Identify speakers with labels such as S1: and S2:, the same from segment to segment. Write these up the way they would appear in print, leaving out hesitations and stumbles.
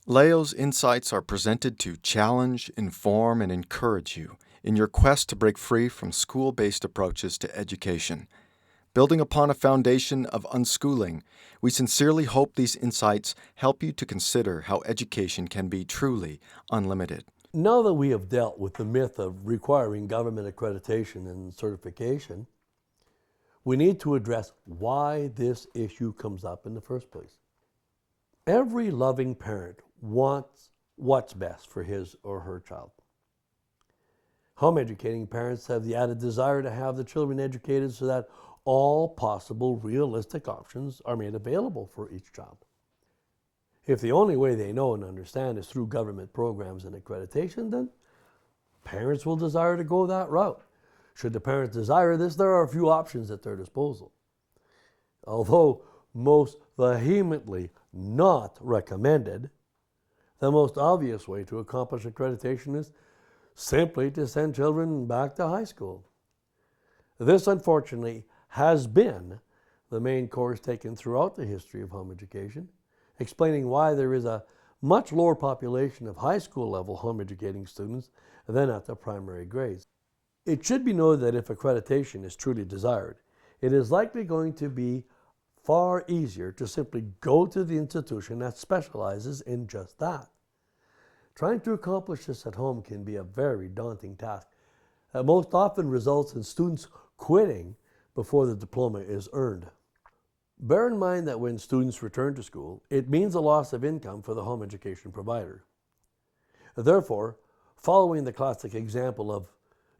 S1: Leo's insights are presented to challenge, inform, and encourage you in your quest to break free from school-based approaches to education. Building upon a foundation of unschooling, we sincerely hope these insights help you to consider how education can be truly unlimited.
S2: Now that we have dealt with the myth of requiring government accreditation and certification, we need to address why this issue comes up in the first place. Every loving parent wants what's best for his or her child. Home educating parents have the added desire to have the children educated so that all possible realistic options are made available for each child. If the only way they know and understand is through government programs and accreditation, then parents will desire to go that route. Should the parents desire this, there are a few options at their disposal. Although most vehemently not recommended, the most obvious way to accomplish accreditation is simply to send children back to high school. This, unfortunately, has been the main course taken throughout the history of home education, explaining why there is a much lower population of high school level home educating students than at the primary grades. It should be noted that if accreditation is truly desired, it is likely going to be far easier to simply go to the institution that specializes in just that. Trying to accomplish this at home can be a very daunting task that most often results in students quitting before the diploma is earned. Bear in mind that when students return to school, it means a loss of income for the home education provider. Therefore, following the classic example of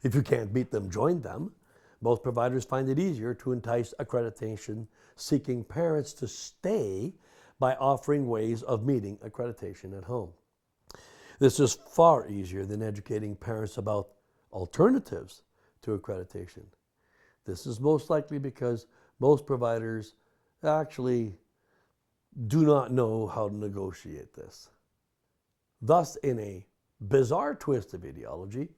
S2: if you can't beat them, join them, most providers find it easier to entice accreditation-seeking parents to stay by offering ways of meeting accreditation at home. This is far easier than educating parents about alternatives to accreditation. This is most likely because most providers actually do not know how to negotiate this. Thus, in a bizarre twist of ideology,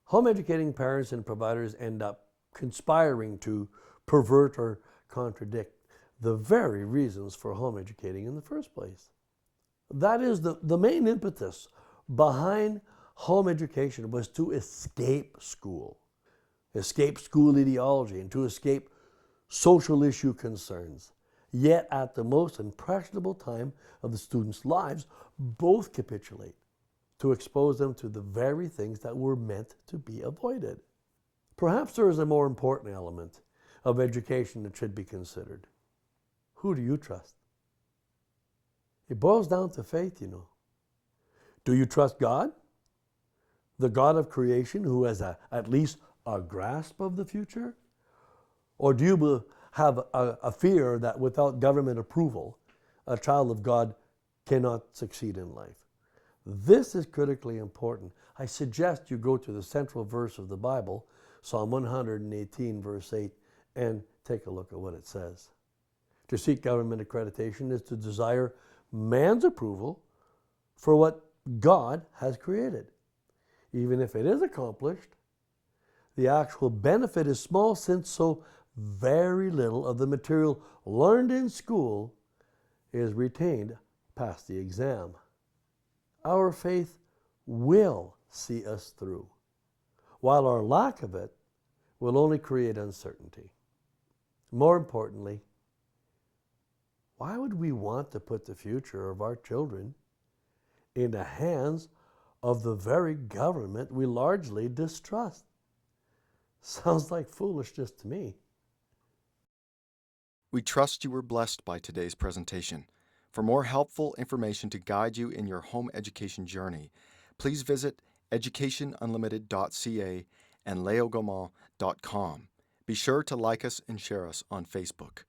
S2: home educating parents and providers end up conspiring to pervert or contradict the very reasons for home educating in the first place. That is, the main impetus behind home education was to escape school ideology, and to escape social issue concerns. Yet at the most impressionable time of the students' lives, both capitulate to expose them to the very things that were meant to be avoided. Perhaps there is a more important element of education that should be considered. Who do you trust? It boils down to faith, you know. Do you trust God? The God of creation who has at least a grasp of the future? Or do you have a fear that without government approval, a child of God cannot succeed in life? This is critically important. I suggest you go to the central verse of the Bible, Psalm 118, verse 8, and take a look at what it says. To seek government accreditation is to desire man's approval for what God has created. Even if it is accomplished, the actual benefit is small, since so very little of the material learned in school is retained past the exam. Our faith will see us through, while our lack of it will only create uncertainty. More importantly, why would we want to put the future of our children in the hands of the very government we largely distrust? Sounds like foolishness to me.
S1: We trust you were blessed by today's presentation. For more helpful information to guide you in your home education journey, please visit educationunlimited.ca and leogaumont.com. Be sure to like us and share us on Facebook.